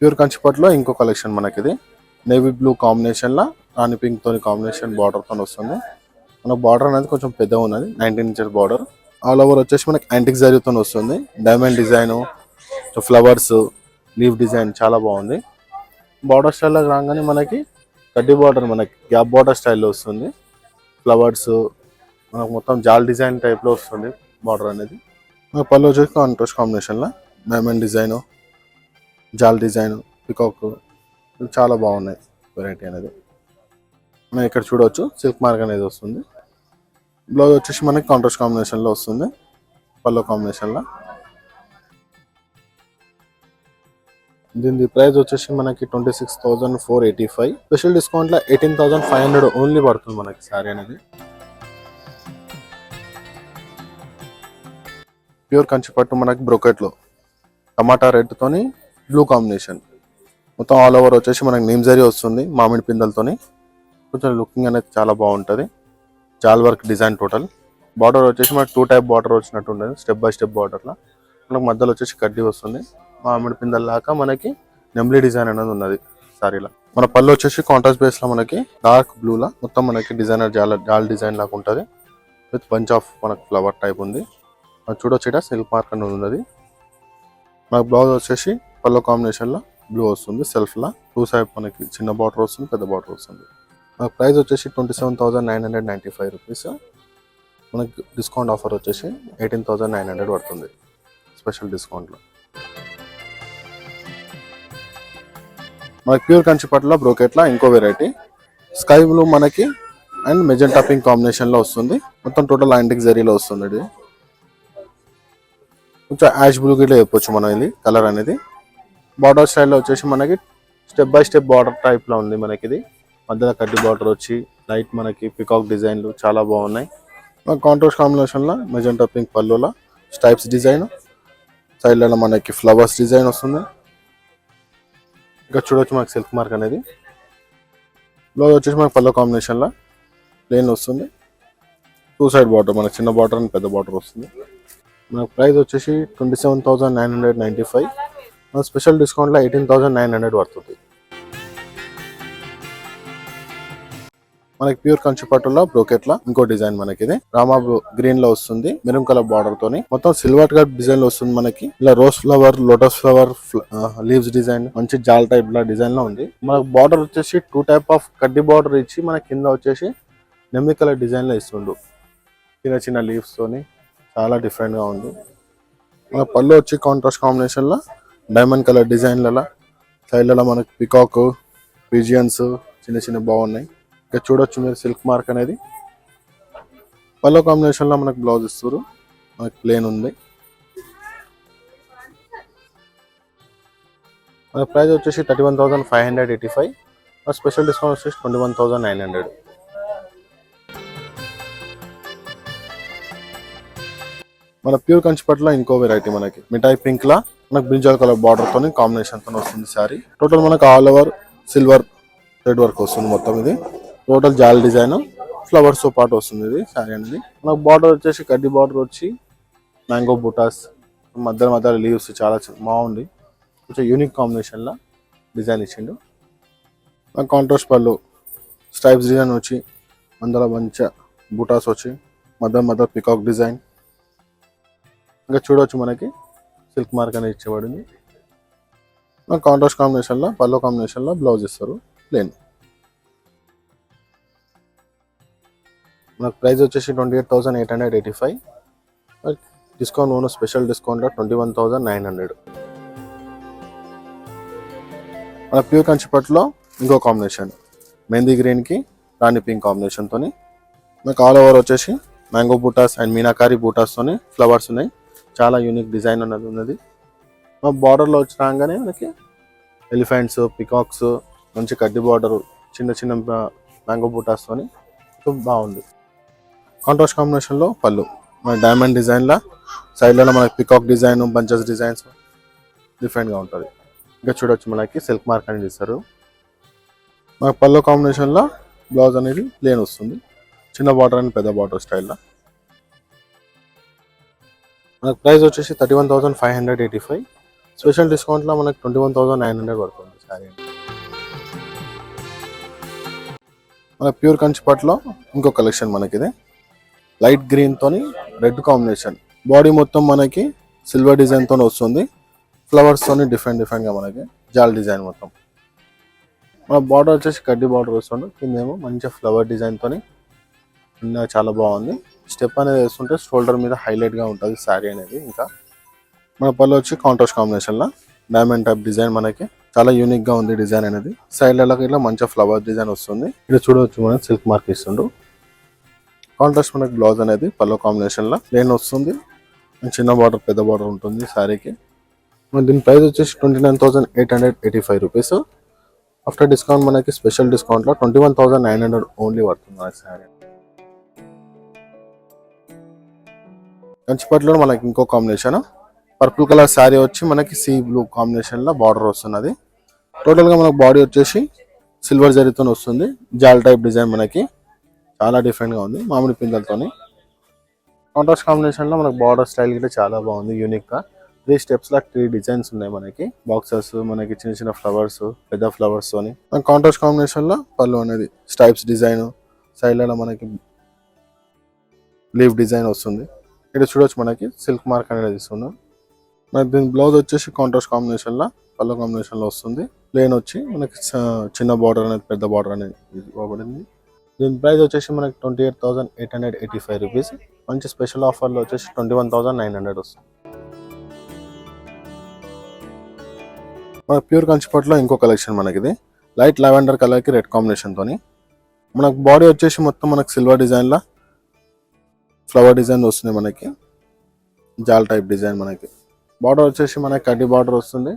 Pure కంచిపట్లో ఇంకో collection మనకి ఇది నేవీ బ్లూ కాంబినేషన్లో రాణి పింక్ తోని కాంబినేషన్ బార్డర్తో వస్తుంది. మన బార్డర్ అనేది కొంచెం పెద్దగా ఉన్నది, 19 ఇంచెస్ బార్డర్. ఆల్ ఓవర్ వచ్చేసి మనకి యాంటిక్ జరీతో వస్తుంది. Diamond design, flowers, leave design చాలా బాగుంది. బార్డర్ స్టైల్లో రాగానే మనకి కడ్డీ బార్డర్, మనకి గ్యాప్ బార్డర్ స్టైల్లో వస్తుంది. ఫ్లవర్స్ మనకు మొత్తం జాల్ డిజైన్ టైప్లో వస్తుంది బార్డర్ అనేది. మన పళ్ళు వచ్చేసి కాంట్రాస్ట్ కాంబినేషన్లో డైమండ్ డిజైన్, జాల్ డిజైన్, పికాక్ చాలా బాగున్నాయి వెరైటీ అనేది. మనం ఇక్కడ చూడవచ్చు సిల్క్ మార్క్ అనేది వస్తుంది. బ్లౌజ్ వచ్చేసి మనకి కాంట్రాస్ట్ కాంబినేషన్లో వస్తుంది, పళ్ళు కాంబినేషన్లో. దీని ప్రైస్ వచ్చేసి మనకి 26,485. స్పెషల్ డిస్కౌంట్లో 18,500 ఓన్లీ పడుతుంది మనకి శారీ అనేది. ప్యూర్ కంచిపట్టు మనకి బ్రోకెట్లో టమాటా రెడ్ తోని బ్లూ కాంబినేషన్, మొత్తం ఆల్ ఓవర్ వచ్చేసి మనకి నీమ్ జరీ వస్తుంది మామిడి పిందలతోని. కొంచెం లుకింగ్ అనేది చాలా బాగుంటుంది. జాల్ వర్క్ డిజైన్ టోటల్. బార్డర్ వచ్చేసి మనకి 2 టైప్ బార్డర్ వచ్చినట్టు ఉంటుంది, స్టెప్ బై స్టెప్ బార్డర్లో. మనకు మధ్యలో వచ్చేసి కడ్డీ వస్తుంది, మామిడి పిందల లాగా మనకి నెంబ్లీ డిజైన్ అనేది ఉన్నది సారీలో. మన పళ్ళు వచ్చేసి కాంట్రాస్ట్ బేస్లో మనకి డార్క్ బ్లూలా మొత్తం మనకి డిజైనర్ జాల్ డిజైన్ లాగా ఉంటుంది విత్ బంచ్ ఆఫ్ మనకి ఫ్లవర్ టైప్ ఉంది. చూడొచ్చు ఇక్కడ సిల్క్ మార్క్ అనేది ఉన్నది. మనకు బ్లౌజ్ వచ్చేసి పళ్ళు కాంబినేషన్లో బ్లూ వస్తుంది, సెల్ఫ్లా 2 సైడ్ మనకి చిన్న బార్డర్ వస్తుంది, పెద్ద బార్డర్ వస్తుంది. మనకు ప్రైస్ వచ్చేసి 27,995 రూపీస్. మనకి డిస్కౌంట్ ఆఫర్ వచ్చేసి 18,900 పడుతుంది స్పెషల్ డిస్కౌంట్లో. మనకి ప్యూర్ కంచిపట్టులో బ్రోకెట్లో ఇంకో వెరైటీ స్కై బ్లూ మనకి అండ్ మెజెంటా పింక్ కాంబినేషన్లో వస్తుంది. మొత్తం టోటల్ యాంటిక్ జరీలో వస్తుంది. ఇది కొంచెం యాష్ బ్లూ గిట్లా చెప్పొచ్చు మనం ఇది కలర్ అనేది. బార్డర్ స్టైల్లో వచ్చేసి మనకి స్టెప్ బై స్టెప్ బార్డర్ టైప్లో ఉంది మనకి. ఇది మధ్యలో కడ్డీ బార్డర్ వచ్చి లైట్ మనకి పికాక్ డిజైన్లు చాలా బాగున్నాయి. కాంట్రాస్ట్ కాంబినేషన్లో మెజెంటా పింక్ పళ్ళులో స్టైప్స్ డిజైన్, సైడ్లో మనకి ఫ్లవర్స్ డిజైన్ వస్తుంది. ఇంకా చూడవచ్చు మనకి సిల్క్ మార్క్ అనేది. బ్లౌజ్ వచ్చేసి మనకి పళ్ళు కాంబినేషన్లో ప్లెయిన్ వస్తుంది, 2 సైడ్ బార్డర్ మనకి చిన్న బార్డర్ అండ్ పెద్ద బార్డర్ వస్తుంది. మనకు ప్రైస్ వచ్చేసి 27,995. మన స్పెషల్ డిస్కౌంట్లో 18,900 పడుతుంది. మనకి ప్యూర్ కంచిపట్టులో బ్రోకెట్లో ఇంకో డిజైన్ మనకి ఇది రామా గ్రీన్ లో వస్తుంది, మెరూన్ కలర్ బార్డర్ తోని మొత్తం సిల్వర్ కలర్ డిజైన్ లో వస్తుంది మనకి. ఇలా rose flower, lotus flower, leaves design మంచి జాల్ టైప్ లా డిజైన్ లో ఉంది. మనకు బార్డర్ వచ్చేసి 2 టైప్ ఆఫ్ కడ్డీ బార్డర్ ఇచ్చి మన కింద వచ్చేసి నెమ్మి కలర్ డిజైన్ లో ఇస్తుండు, చిన్న చిన్న లీవ్స్ తోని చాలా డిఫరెంట్ గా ఉంది. మన పళ్ళు వచ్చి కాంట్రాస్ట్ కాంబినేషన్ లో డైమండ్ కలర్ డిజైన్లలో, సైడ్లలో మనకి పికాక్, పిజియన్స్ చిన్న చిన్న బాగున్నాయి. ఇంకా చూడొచ్చు మీరు సిల్క్ మార్క్ అనేది. పల్లో కాంబినేషన్లో మనకు బ్లౌజ్ ఇస్తారు, మనకి ప్లేన్ ఉంది. మన ప్రైస్ వచ్చేసి 31,585. స్పెషల్ డిస్కౌంట్ వచ్చేసి 21,900. మన ప్యూర్ కంచిపట్టులో ఇంకో వెరైటీ మనకి మిఠాయి పింక్ లా మనకు బ్రింజాల్ కలర్ బార్డర్ తోని కాంబినేషన్ తో వస్తుంది సారీ. టోటల్ మనకు all over silver thread work వస్తుంది మొత్తం. ఇది టోటల్ జాల్ డిజైన్ ఫ్లవర్స్ తో పాటు వస్తుంది ఇది సారీ అనేది. మనకు బార్డర్ వచ్చేసి కడ్డీ బార్డర్ వచ్చి మ్యాంగో బుటాస్, మధ్య లీవ్స్ చాలా బాగుంది. కొంచెం యూనిక్ కాంబినేషన్ లా డిజైన్ ఇచ్చిండు. మనకు కాంట్రాస్ట్ పళ్ళు స్ట్రైప్స్ డిజైన్ వచ్చి అందులో మంచిగా బుటాస్ వచ్చి మధ్య పికాక్ డిజైన్. ఇంకా చూడవచ్చు మనకి సిల్క్ మార్క్ అనేది ఇచ్చేవాడింది. మనకు కాంట్రాస్ట్ కాంబినేషన్లో పల్లో కాంబినేషన్లో బ్లౌజ్ ఇస్తారు ప్లేన్. మనకు ప్రైస్ వచ్చేసి 28,885. డిస్కౌంట్ ఓన్ స్పెషల్ డిస్కౌంట్లో 21,900. మన ప్యూర్ కంచిపట్టులో ఇంకో కాంబినేషన్ మెహందీ గ్రీన్కి రాణి పింక్ కాంబినేషన్తో మనకు ఆల్ ఓవర్ వచ్చేసి మ్యాంగో బూటాస్ అండ్ మీనాకారి బూటాస్తోని ఫ్లవర్స్ ఉన్నాయి. చాలా యూనిక్ డిజైన్ అనేది ఉన్నది. మా బార్డర్లో వచ్చి రాగానే మనకి ఎలిఫెంట్స్, పికాక్స్, మంచి కడ్డీ బార్డర్, చిన్న చిన్న మ్యాంగో బూటాస్తోని బాగుంది. కాంట్రాస్ట్ కాంబినేషన్లో పళ్ళు మన డైమండ్ డిజైన్లో, సైడ్లలో మనకి పికాక్ డిజైన్, బంచెస్ డిజైన్స్ డిఫరెంట్గా ఉంటుంది. ఇంకా చూడొచ్చు మనకి సిల్క్ మార్క్ అనేది ఇస్తారు. మనకు పళ్ళు కాంబినేషన్లో బ్లౌజ్ అనేది ప్లేన్ వస్తుంది, చిన్న బార్డర్ అండ్ పెద్ద బార్డర్ స్టైల్లో. మనకు ప్రైస్ వచ్చేసి 31,585. స్పెషల్ డిస్కౌంట్లో మనకి 21,900 పడుతుంది శారీ. మన ప్యూర్ కంచిపట్లో ఇంకో కలెక్షన్ మనకి ఇది లైట్ గ్రీన్ తోని రెడ్ కాంబినేషన్. బాడీ మొత్తం మనకి సిల్వర్ డిజైన్ తోని వస్తుంది. ఫ్లవర్స్ తోని డిఫరెంట్ గా మనకి జాల్ డిజైన్ మొత్తం. మన బార్డర్ వచ్చేసి కడ్డీ బార్డర్ వస్తుంది. కిందేమో మంచిగా ఫ్లవర్ డిజైన్ తోని చాలా బాగుంది. స్టెప్ అనేది వేస్తుంటే షోల్డర్ మీద హైలైట్ గా ఉంటుంది శారీ అనేది. ఇంకా మన పళ్ళు వచ్చి కాంట్రాస్ట్ కాంబినేషన్ లో డైమండ్ టైప్ డిజైన్ మనకి చాలా యూనిక్ గా ఉంది డిజైన్ అనేది. సైడ్లకి ఇట్లా మంచిగా ఫ్లవర్ డిజైన్ వస్తుంది. ఇక్కడ చూడవచ్చు మనం సిల్క్ మార్క్ ఇస్తుండు. కాంట్రాస్ట్ మనకి బ్లౌజ్ అనేది పల్లో కాంబినేషన్ లో ప్లేన్ వస్తుంది. చిన్న బార్డర్ పెద్ద బార్డర్ ఉంటుంది శారీకి. దీని ప్రైస్ వచ్చేసి 29,885 రూపీస్. ఆఫ్టర్ డిస్కౌంట్ మనకి స్పెషల్ డిస్కౌంట్ లో 21,900 ఓన్లీ పడుతుంది మన శారీ. కంచిపట్లో మనకి ఇంకో కాంబినేషన్ పర్పుల్ కలర్ శారీ వచ్చి మనకి సీ బ్లూ కాంబినేషన్ లో బార్డర్ వస్తున్నది. టోటల్ గా మనకి బాడీ వచ్చేసి సిల్వర్ జరీతో వస్తుంది. జాల్ టైప్ డిజైన్ మనకి చాలా డిఫరెంట్ గా ఉంది మామిడి పిందలతోని. కాంట్రాస్ట్ కాంబినేషన్ లో మనకి బార్డర్ స్టైల్ గిట్లా చాలా బాగుంది యూనిక్ గా. 3 స్టెప్స్ లా 3 డిజైన్స్ ఉన్నాయి మనకి. బాక్సెస్ మనకి చిన్న చిన్న ఫ్లవర్స్ పెద్ద ఫ్లవర్స్ తోని. కాంట్రాస్ట్ కాంబినేషన్ లో పళ్ళు అనేది స్టైప్స్ డిజైన్ సైడ్ లలో మనకి లీవ్ డిజైన్ వస్తుంది. ఇక్కడ చూడొచ్చు మనకి సిల్క్ మార్క్ అనేది ఇస్తున్నాం. మనకి దీని బ్లౌజ్ వచ్చేసి కాంట్రాస్ట్ కాంబినేషన్ లో పళ్ళు కాంబినేషన్ లో వస్తుంది. ప్లేన్ వచ్చి మనకి చిన్న బార్డర్ అనేది పెద్ద బార్డర్ అనేది ఇవ్వబడింది. దీని ప్రైస్ వచ్చేసి మనకి 28,885 రూపీస్. మంచి స్పెషల్ ఆఫర్లో వచ్చేసి 21,900 వస్తుంది. మన ప్యూర్ కంచిపట్లో ఇంకో కలెక్షన్ మనకి ఇది లైట్ లావెండర్ కలర్ కి రెడ్ కాంబినేషన్ తోని. మనకు బాడీ వచ్చేసి మొత్తం మనకి సిల్వర్ డిజైన్ లా ఫ్లవర్ డిజైన్ వస్తుంది మనకి. జాల్ టైప్ డిజైన్ మనకి. బార్డర్ వచ్చేసి మనకి కడ్డీ బార్డర్ వస్తుంది.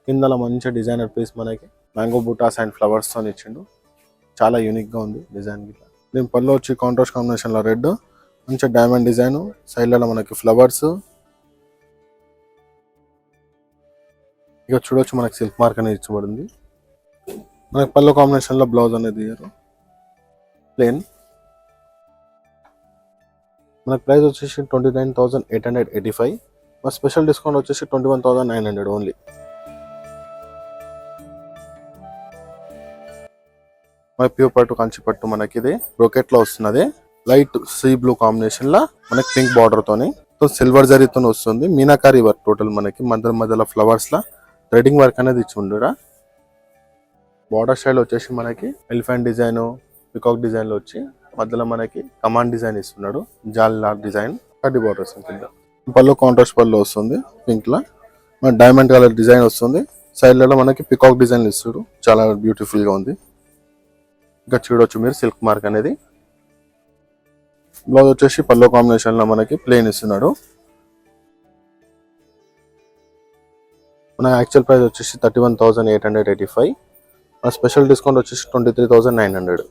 కిందల మంచి డిజైనర్ పీస్ మనకి మ్యాంగో బూటాస్ అండ్ ఫ్లవర్స్ తో ఇచ్చిండు. చాలా యూనిక్ గా ఉంది డిజైన్ గిట్లా. దీని పళ్ళు వచ్చి కాంట్రాస్ట్ కాంబినేషన్ లో రెడ్ మంచి డైమండ్ డిజైన్ సైడ్లలో మనకి ఫ్లవర్స్. ఇక చూడొచ్చు మనకి సిల్క్ మార్క్ అనేది ఇచ్చబడింది. మనకి పళ్ళు కాంబినేషన్ లో బ్లౌజ్ అనేది ప్లేన్. మనకి ప్రైస్ వచ్చేసి 29,885. మా స్పెషల్ డిస్కౌంట్ వచ్చేసి 21,900 ఓన్లీ. మన ప్యూర్ పట్టు కంచి పట్టు మనకి ఇది బ్రోకెట్ లో వస్తున్నది. లైట్ సీ బ్లూ కాంబినేషన్ లా మనకి పింక్ బార్డర్ తోని సిల్వర్ జరీతో వస్తుంది. మీనాకారి వర్క్ టోటల్ మనకి మధ్యలో ఫ్లవర్స్ లా థ్రెడింగ్ వర్క్ అనేది ఇచ్చి ఉండరా. బార్డర్ స్టైల్ వచ్చేసి మనకి ఎలిఫెంట్ డిజైన్ పికాక్ డిజైన్ లో వచ్చి మధ్యలో మనకి కమాండ్ డిజైన్ ఇస్తున్నాడు. జాల్ డిజైన్ కడ్డీ బార్డర్స్ కింద. పళ్ళు కాంట్రాస్ట్ పళ్ళు వస్తుంది పింక్ లా. మన డైమండ్ కలర్ డిజైన్ వస్తుంది. సైడ్ లలో మనకి పికాక్ డిజైన్ ఇస్తాడు. చాలా బ్యూటిఫుల్ గా ఉంది. ఇంకా చూడొచ్చు మీరు సిల్క్ మార్క్ అనేది. బ్లౌజ్ వచ్చేసి పల్లో కాంబినేషన్ లో మనకి ప్లేన్ ఇస్తున్నాడు. మన యాక్చువల్ ప్రైస్ వచ్చేసి 31,885. మన స్పెషల్ డిస్కౌంట్ వచ్చేసి 23,900.